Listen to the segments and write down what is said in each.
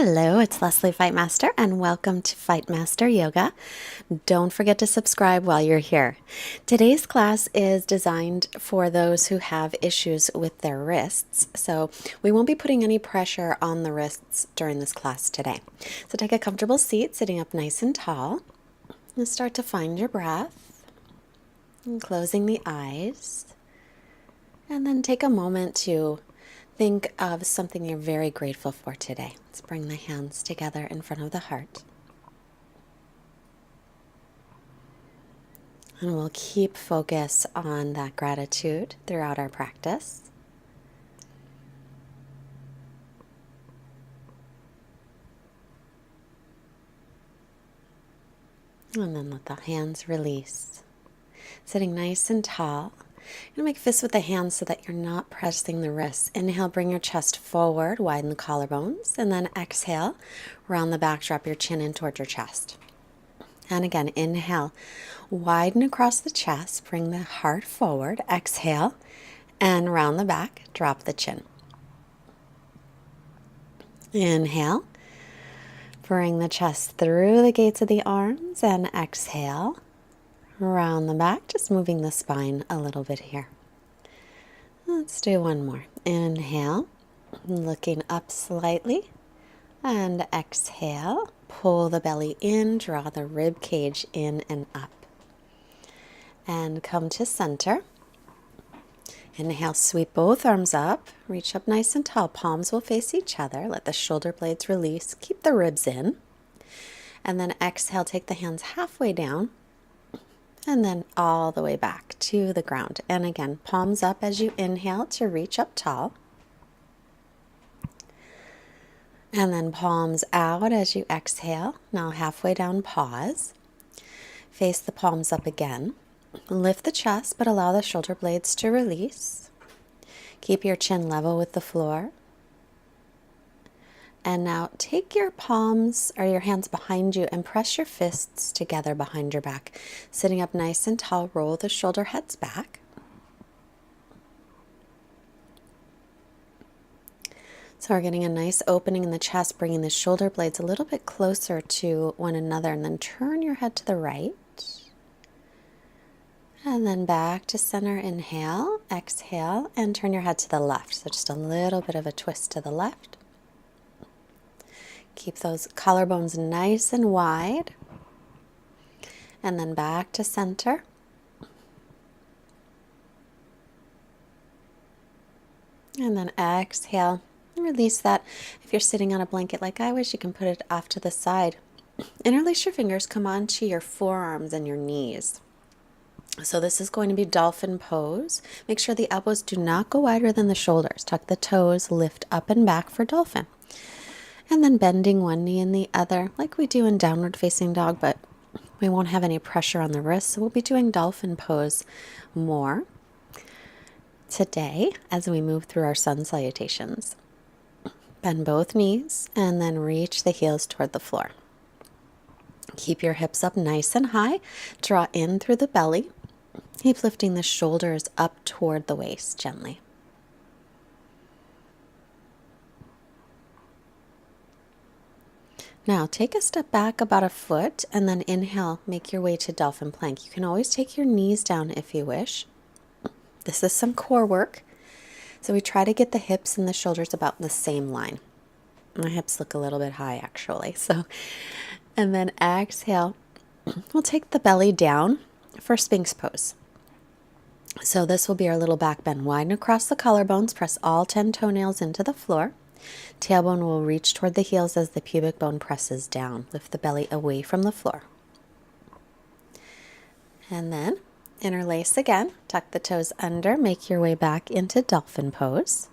Hello, it's Leslie Fightmaster, and welcome to Fightmaster Yoga. Don't forget to subscribe while you're here. Today's class is designed for those who have issues with their wrists, so we won't be putting any pressure on the wrists during this class today. So take a comfortable seat, sitting up nice and tall, and start to find your breath, and closing the eyes, and then take a moment to think of something you're very grateful for today. Let's bring the hands together in front of the heart. And we'll keep focus on that gratitude throughout our practice. And then let the hands release. Sitting nice and tall. You're going to make fists with the hands so that you're not pressing the wrists. Inhale, bring your chest forward, widen the collarbones, and then exhale, round the back, drop your chin in toward your chest. And again, inhale, widen across the chest, bring the heart forward, exhale, and round the back, drop the chin. Inhale, bring the chest through the gates of the arms, and exhale. Round the back, just moving the spine a little bit here. Let's do one more. Inhale, looking up slightly, and exhale. Pull the belly in, draw the rib cage in and up. And come to center. Inhale, sweep both arms up, reach up nice and tall. Palms will face each other. Let the shoulder blades release. Keep the ribs in. And then exhale, take the hands halfway down. And then all the way back to the ground. And again, palms up as you inhale to reach up tall. And then palms out as you exhale. Now halfway down, pause. Face the palms up again. Lift the chest, but allow the shoulder blades to release. Keep your chin level with the floor. And now take your palms or your hands behind you and press your fists together behind your back. Sitting up nice and tall, roll the shoulder heads back. So we're getting a nice opening in the chest, bringing the shoulder blades a little bit closer to one another, and then turn your head to the right. And then back to center, inhale, exhale, and turn your head to the left. So just a little bit of a twist to the left. Keep those collarbones nice and wide. And then back to center. And then exhale. Release that. If you're sitting on a blanket like I was, you can put it off to the side. Interlace your fingers, come onto your forearms and your knees. So this is going to be dolphin pose. Make sure the elbows do not go wider than the shoulders. Tuck the toes, lift up and back for dolphin. And then bending one knee and the other, like we do in downward facing dog, but we won't have any pressure on the wrists, so we'll be doing dolphin pose more today as we move through our sun salutations. Bend both knees and then reach the heels toward the floor. Keep your hips up nice and high. Draw in through the belly. Keep lifting the shoulders up toward the waist gently. Now take a step back about a foot and then inhale, make your way to dolphin plank. You can always take your knees down if you wish. This is some core work. So we try to get the hips and the shoulders about the same line. My hips look a little bit high actually. And then exhale. We'll take the belly down for Sphinx pose. So this will be our little back bend. Widen across the collarbones. Press all 10 toenails into the floor. Tailbone will reach toward the heels as the pubic bone presses down. Lift the belly away from the floor. And then interlace again. Tuck the toes under. Make your way back into dolphin pose.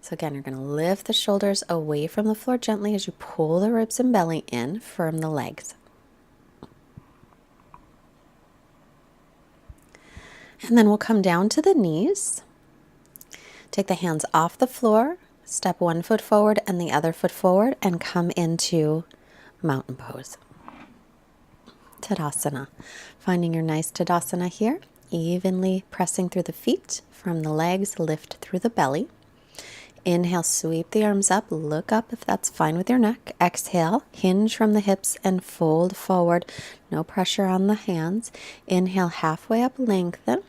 So again, you're going to lift the shoulders away from the floor gently as you pull the ribs and belly in. Firm the legs. And then we'll come down to the knees. Take the hands off the floor. Step one foot forward and the other foot forward and come into mountain pose. Tadasana. Finding your nice Tadasana here. Evenly pressing through the feet from the legs, lift through the belly. Inhale, sweep the arms up, look up if that's fine with your neck. Exhale, hinge from the hips and fold forward. No pressure on the hands. Inhale, halfway up, lengthen.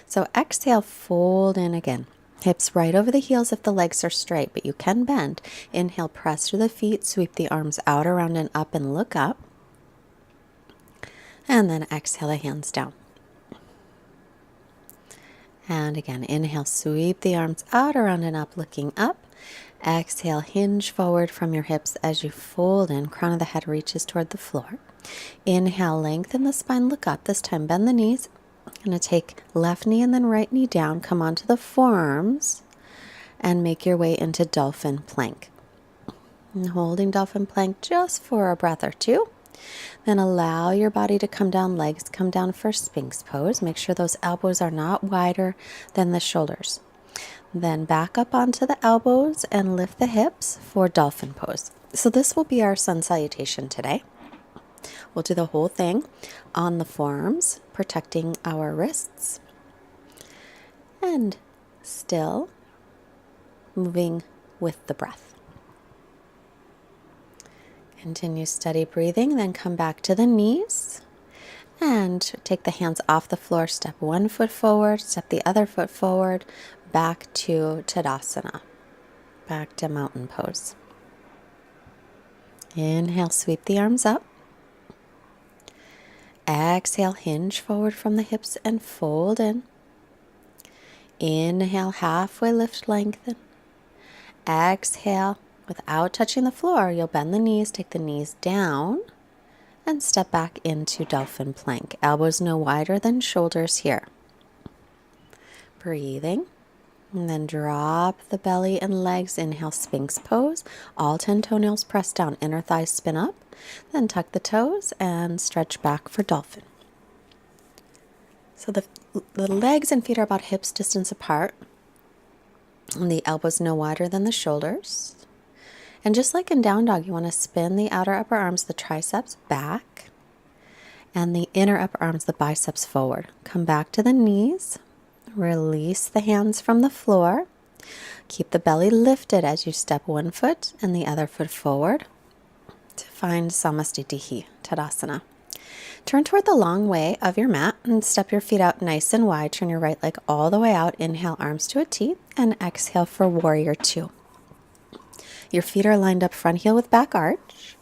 So exhale, fold in again. Hips right over the heels if the legs are straight, but you can bend. Inhale, press through the feet, sweep the arms out, around, and up, and look up. And then exhale the hands down. And again, inhale, sweep the arms out, around, and up, looking up. Exhale, hinge forward from your hips as you fold in. Crown of the head reaches toward the floor. Inhale, lengthen the spine, look up. This time, bend the knees. Going to take left knee and then right knee down. Come onto the forearms and make your way into dolphin plank. And holding dolphin plank just for a breath or two. Then allow your body to come down, legs come down for Sphinx pose. Make sure those elbows are not wider than the shoulders. Then back up onto the elbows and lift the hips for dolphin pose. So this will be our sun salutation today. We'll do the whole thing on the forearms, protecting our wrists. And still moving with the breath. Continue steady breathing, then come back to the knees and take the hands off the floor. Step one foot forward, step the other foot forward, back to Tadasana, back to mountain pose. Inhale, sweep the arms up. Exhale, hinge forward from the hips and fold in. Inhale, halfway lift, lengthen. Exhale. Without touching the floor, you'll bend the knees, take the knees down, and step back into dolphin plank. Elbows no wider than shoulders here. Breathing. And then drop the belly and legs. Inhale, Sphinx pose. All 10 toenails press down. Inner thighs spin up. Then tuck the toes and stretch back for dolphin. So the legs and feet are about hips distance apart. And the elbows no wider than the shoulders. And just like in down dog, you want to spin the outer upper arms, the triceps back, and the inner upper arms, the biceps forward. Come back to the knees. Release the hands from the floor. Keep the belly lifted as you step one foot and the other foot forward to find Samastitihi, Tadasana. Turn toward the long way of your mat and step your feet out nice and wide. Turn your right leg all the way out. Inhale, arms to a T, and exhale for warrior two. Your feet are lined up front heel with back arch.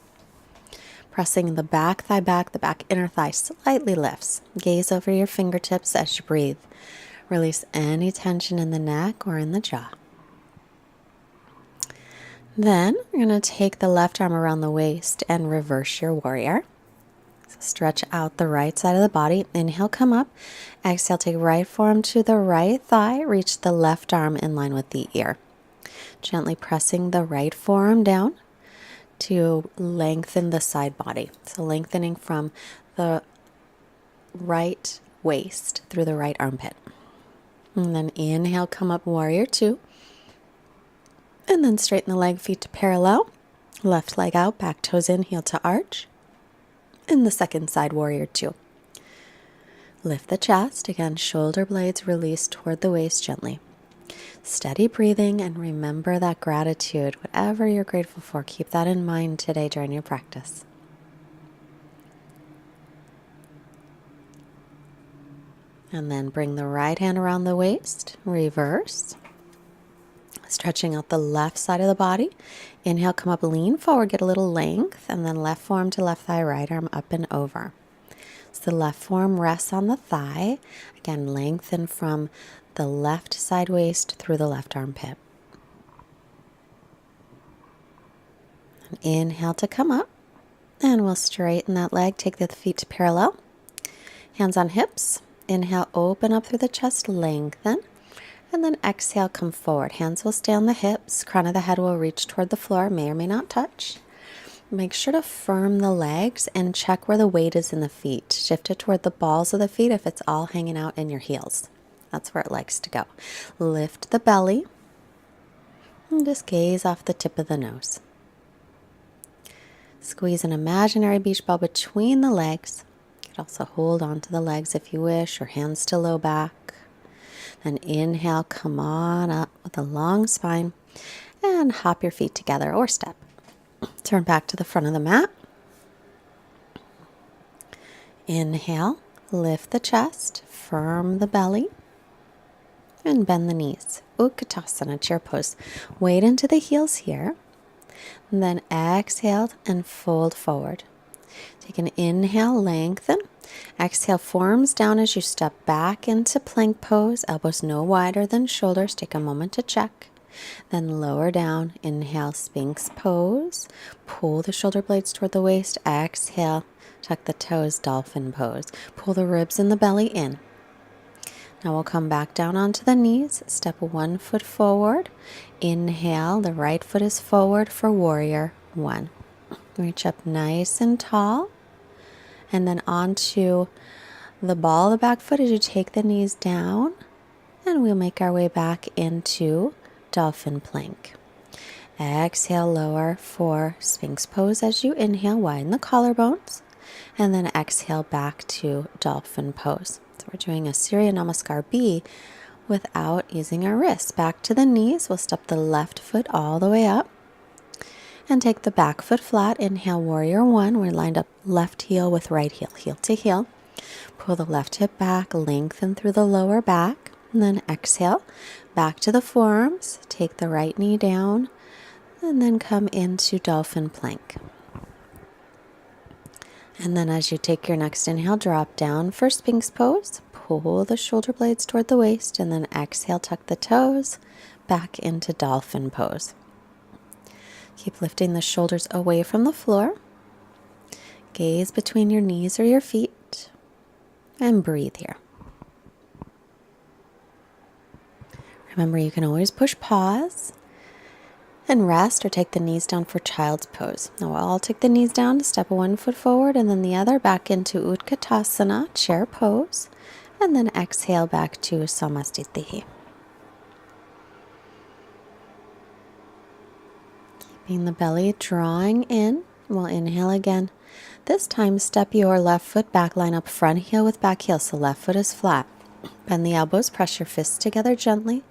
Pressing the back thigh back, the back inner thigh slightly lifts. Gaze over your fingertips as you breathe. Release any tension in the neck or in the jaw. Then you're going to take the left arm around the waist and reverse your warrior. So stretch out the right side of the body. Inhale, come up. Exhale, take right forearm to the right thigh. Reach the left arm in line with the ear. Gently pressing the right forearm down to lengthen the side body. So lengthening from the right waist through the right armpit. And then inhale, come up, warrior two. And then straighten the leg, feet to parallel. Left leg out, back toes in, heel to arch. And the second side, warrior two. Lift the chest. Again, shoulder blades release toward the waist gently. Steady breathing, and remember that gratitude. Whatever you're grateful for, keep that in mind today during your practice. And then bring the right hand around the waist, reverse. Stretching out the left side of the body. Inhale, come up, lean forward, get a little length, and then left forearm to left thigh, right arm up and over. So the left forearm rests on the thigh. Again, lengthen from the left side waist through the left armpit. And inhale to come up, and we'll straighten that leg. Take the feet to parallel. Hands on hips. Inhale, open up through the chest, lengthen. And then exhale, come forward. Hands will stay on the hips. Crown of the head will reach toward the floor, may or may not touch. Make sure to firm the legs and check where the weight is in the feet. Shift it toward the balls of the feet if it's all hanging out in your heels. That's where it likes to go. Lift the belly and just gaze off the tip of the nose. Squeeze an imaginary beach ball between the legs. You could also hold onto the legs if you wish, or hands to low back. Then inhale, come on up with a long spine. And hop your feet together or step. Turn back to the front of the mat. Inhale, lift the chest, firm the belly, and bend the knees. Utkatasana, chair pose. Weight into the heels here. And then exhale and fold forward. Take an inhale, lengthen. Exhale, forearms down as you step back into plank pose. Elbows no wider than shoulders. Take a moment to check. Then lower down. Inhale, Sphinx pose. Pull the shoulder blades toward the waist. Exhale, tuck the toes, dolphin pose. Pull the ribs and the belly in. Now we'll come back down onto the knees. Step one foot forward. Inhale, the right foot is forward for warrior one. Reach up nice and tall. And then onto the ball of the back foot as you take the knees down. And we'll make our way back into dolphin plank. Exhale, lower for Sphinx pose as you inhale, widen the collarbones. And then exhale back to dolphin pose. So we're doing a Surya Namaskar B without using our wrists. Back to the knees. We'll step the left foot all the way up. And take the back foot flat. Inhale, warrior one. We're lined up left heel with right heel, heel to heel. Pull the left hip back, lengthen through the lower back. And then exhale, back to the forearms. Take the right knee down. And then come into dolphin plank. And then as you take your next inhale, drop down for Sphinx pose. Pull the shoulder blades toward the waist. And then exhale, tuck the toes back into dolphin pose. Keep lifting the shoulders away from the floor. Gaze between your knees or your feet. And breathe here. Remember, you can always push pause and rest or take the knees down for child's pose. Now we'll all take the knees down to step one foot forward and then the other back into Utkatasana, chair pose. And then exhale back to Samastitihi. Keeping the belly drawing in. We'll inhale again. This time, step your left foot back, line up front heel with back heel, so left foot is flat. Bend the elbows, press your fists together gently.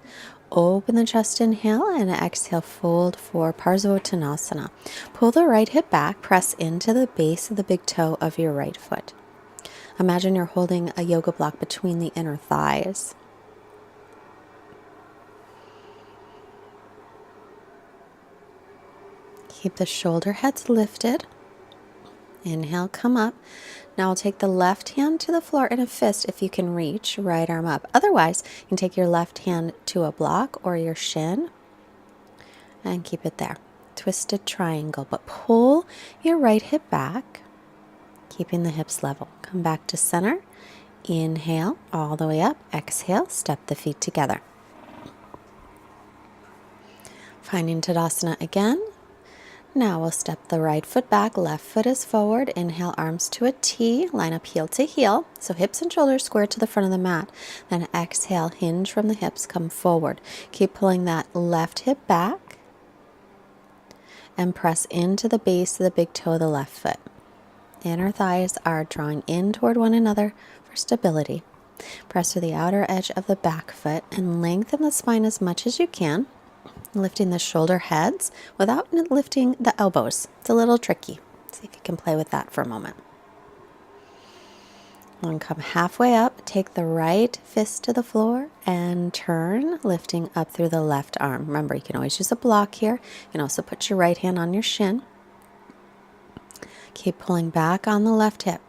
Open the chest, inhale, and exhale, fold for Parsvottanasana. Pull the right hip back, press into the base of the big toe of your right foot. Imagine you're holding a yoga block between the inner thighs. Keep the shoulder heads lifted. Inhale, come up. Now we'll take the left hand to the floor in a fist if you can reach, right arm up. Otherwise, you can take your left hand to a block or your shin and keep it there. Twisted triangle, but pull your right hip back, keeping the hips level. Come back to center. Inhale, all the way up. Exhale, step the feet together. Finding Tadasana again. Now we'll step the right foot back, left foot is forward. Inhale, arms to a T, line up heel to heel. So hips and shoulders square to the front of the mat. Then exhale, hinge from the hips, come forward. Keep pulling that left hip back and press into the base of the big toe of the left foot. Inner thighs are drawing in toward one another for stability. Press to the outer edge of the back foot and lengthen the spine as much as you can. Lifting the shoulder heads without lifting the elbows. It's a little tricky. See if you can play with that for a moment. And come halfway up. Take the right fist to the floor and turn, lifting up through the left arm. Remember, you can always use a block here. You can also put your right hand on your shin. Keep pulling back on the left hip.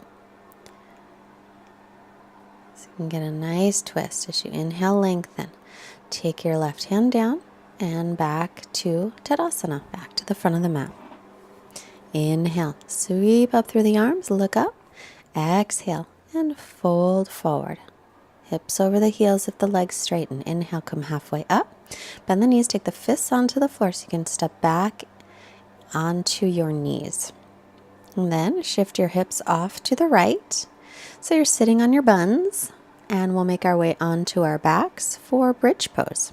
So you can get a nice twist as you inhale, lengthen. Take your left hand down. And back to Tadasana, back to the front of the mat. Inhale, sweep up through the arms, look up. Exhale, and fold forward. Hips over the heels if the legs straighten. Inhale, come halfway up. Bend the knees, take the fists onto the floor so you can step back onto your knees. And then shift your hips off to the right. So you're sitting on your buns, and we'll make our way onto our backs for bridge pose.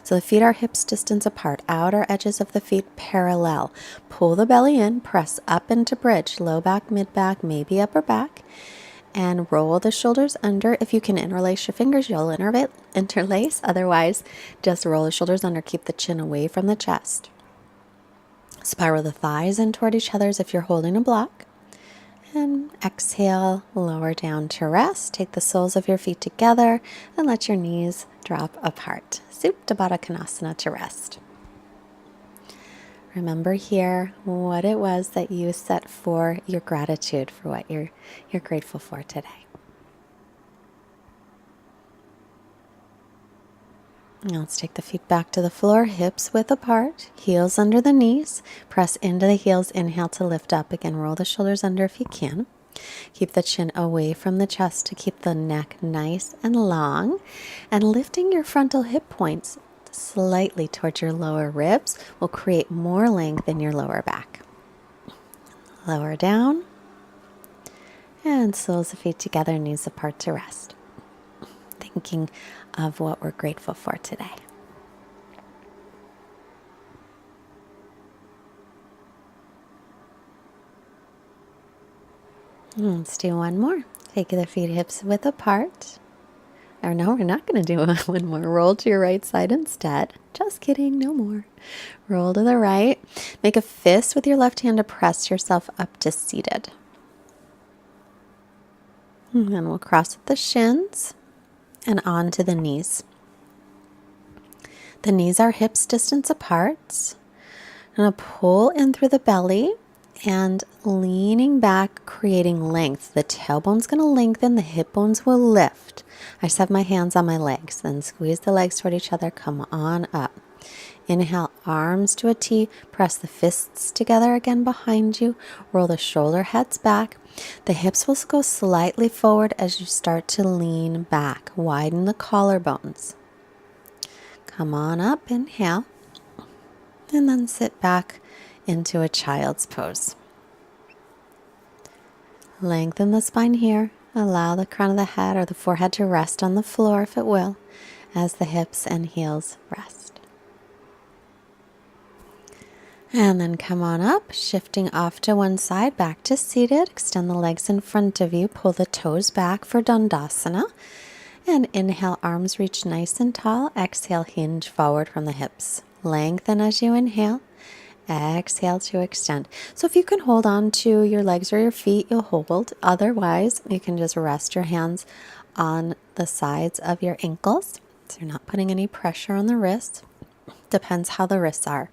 So the feet are hips distance apart, outer edges of the feet parallel. Pull the belly in, press up into bridge, low back, mid back, maybe upper back. and roll the shoulders under. If you can interlace your fingers, you'll interlace. Otherwise, just roll the shoulders under. Keep the chin away from the chest. Spiral the thighs in toward each other as if you're holding a block. And exhale, lower down to rest. Take the soles of your feet together and let your knees drop apart. Supta Baddha Konasana to rest. Remember here what it was that you set for your gratitude, for what you're grateful for today. Now let's take the feet back to the floor, hips width apart, heels under the knees. Press into the heels, inhale to lift up. Again, roll the shoulders under if you can. Keep the chin away from the chest to keep the neck nice and long. And lifting your frontal hip points slightly towards your lower ribs will create more length in your lower back. Lower down. And soles of feet together, knees apart to rest. Thinking of what we're grateful for today. Let's do one more. Take the feet hips width apart. Or no, we're not going to do one more. Roll to your right side instead. Just kidding, no more. Roll to the right. Make a fist with your left hand to press yourself up to seated. And then we'll cross with the shins and onto the knees. The knees are hips distance apart. I'm going to pull in through the belly and leaning back, creating length. The tailbone's going to lengthen, the hip bones will lift. I just have my hands on my legs. Then squeeze the legs toward each other. Come on up. Inhale, arms to a T. Press the fists together again behind you. Roll the shoulder heads back. The hips will go slightly forward as you start to lean back. Widen the collarbones. Come on up, inhale. And then sit back into a child's pose. Lengthen the spine here. Allow the crown of the head or the forehead to rest on the floor if it will, as the hips and heels rest. And then come on up, shifting off to one side, back to seated. Extend the legs in front of you. Pull the toes back for Dandasana. And inhale, arms reach nice and tall. Exhale, hinge forward from the hips. Lengthen as you inhale. Exhale to extend. So if you can hold on to your legs or your feet, you'll hold. Otherwise, you can just rest your hands on the sides of your ankles. So you're not putting any pressure on the wrists. Depends how the wrists are.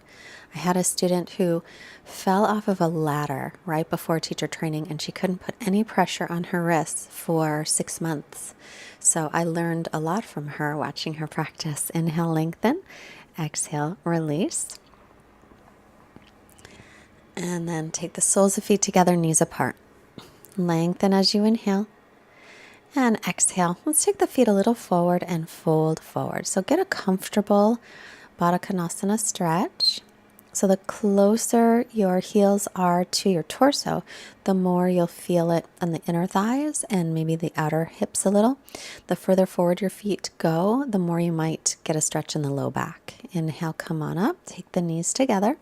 I had a student who fell off of a ladder right before teacher training, and she couldn't put any pressure on her wrists for 6 months. So I learned a lot from her watching her practice. Inhale, lengthen. Exhale, release. And then take the soles of feet together, knees apart. Lengthen as you inhale. And exhale. Let's take the feet a little forward and fold forward. So get a comfortable Baddha Konasana stretch. So the closer your heels are to your torso, the more you'll feel it on the inner thighs and maybe the outer hips a little. The further forward your feet go, the more you might get a stretch in the low back. Inhale, come on up. Take the knees together.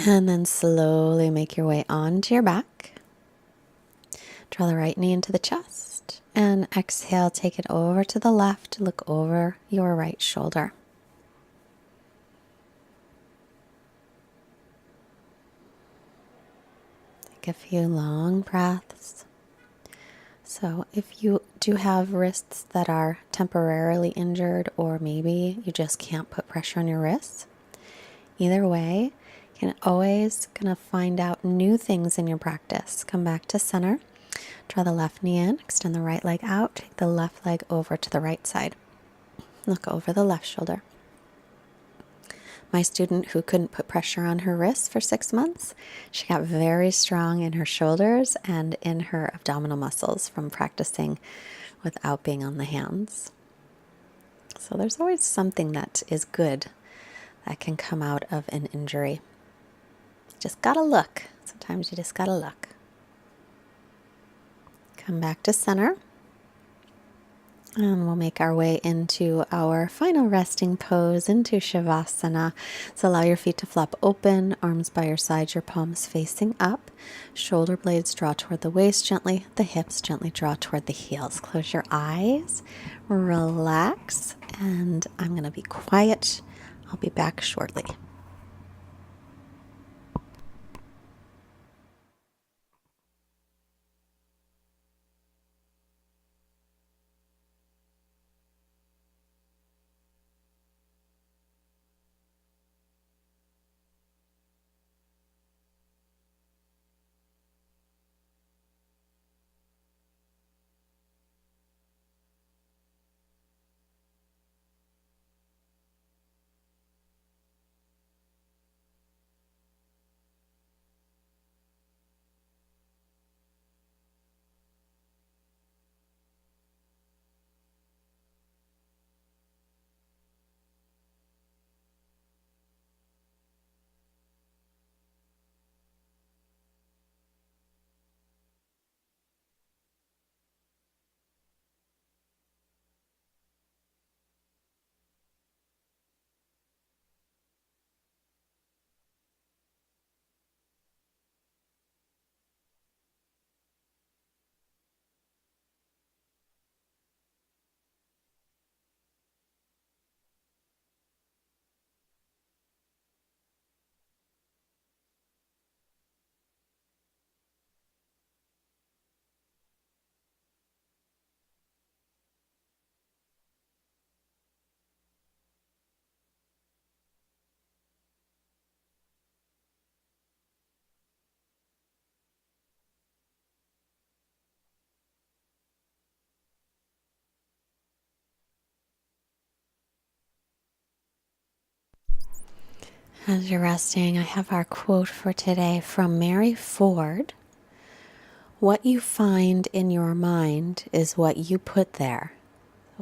And then slowly make your way onto your back. Draw the right knee into the chest. And exhale, take it over to the left. Look over your right shoulder. Take a few long breaths. So if you do have wrists that are temporarily injured, or maybe you just can't put pressure on your wrists, either way, you can always gonna find out new things in your practice. Come back to center. Draw the left knee in, extend the right leg out, take the left leg over to the right side. Look over the left shoulder. My student who couldn't put pressure on her wrists for 6 months, she got very strong in her shoulders and in her abdominal muscles from practicing without being on the hands. So there's always something that is good that can come out of an injury. Just gotta look. Sometimes you just gotta look. Come back to center. And we'll make our way into our final resting pose, into Shavasana. So allow your feet to flop open, arms by your sides, your palms facing up. Shoulder blades draw toward the waist gently. The hips gently draw toward the heels. Close your eyes, relax, and I'm going to be quiet. I'll be back shortly. As you're resting, I have our quote for today from Mary Ford. What you find in your mind is what you put there.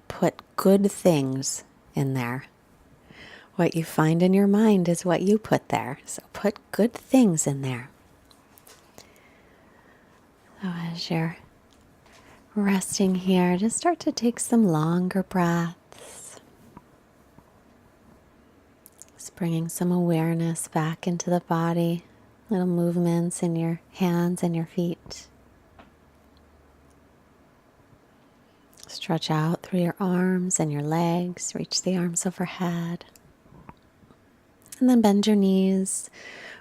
Put good things in there. What you find in your mind is what you put there. So put good things in there. So as you're resting here, just start to take some longer breaths. Just bringing some awareness back into the body. Little movements in your hands and your feet. Stretch out through your arms and your legs. Reach the arms overhead. And then bend your knees.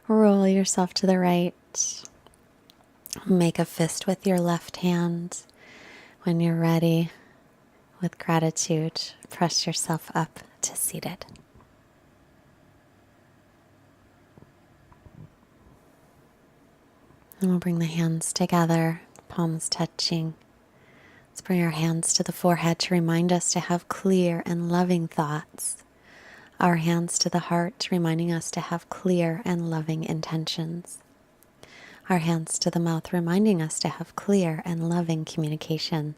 Roll yourself to the right. Make a fist with your left hand. When you're ready, with gratitude, press yourself up to seated. And we'll bring the hands together, palms touching. Let's bring our hands to the forehead to remind us to have clear and loving thoughts. Our hands to the heart, reminding us to have clear and loving intentions. Our hands to the mouth, reminding us to have clear and loving communication,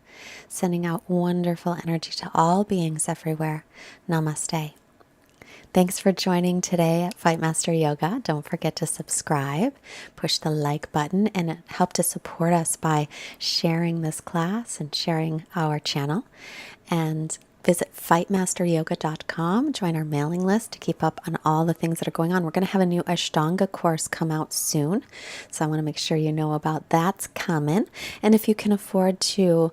sending out wonderful energy to all beings everywhere. Namaste. Thanks for joining today at Fightmaster Yoga. Don't forget to subscribe, push the like button, and help to support us by sharing this class and sharing our channel. And visit fightmasteryoga.com, join our mailing list to keep up on all the things that are going on. We're going to have a new Ashtanga course come out soon, so I want to make sure you know about that's coming. And if you can afford to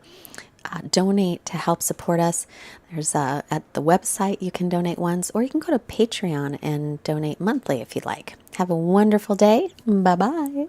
donate to help support us, there's at the website you can donate once, or you can go to Patreon and donate monthly if you'd like. Have a wonderful day. Bye-bye.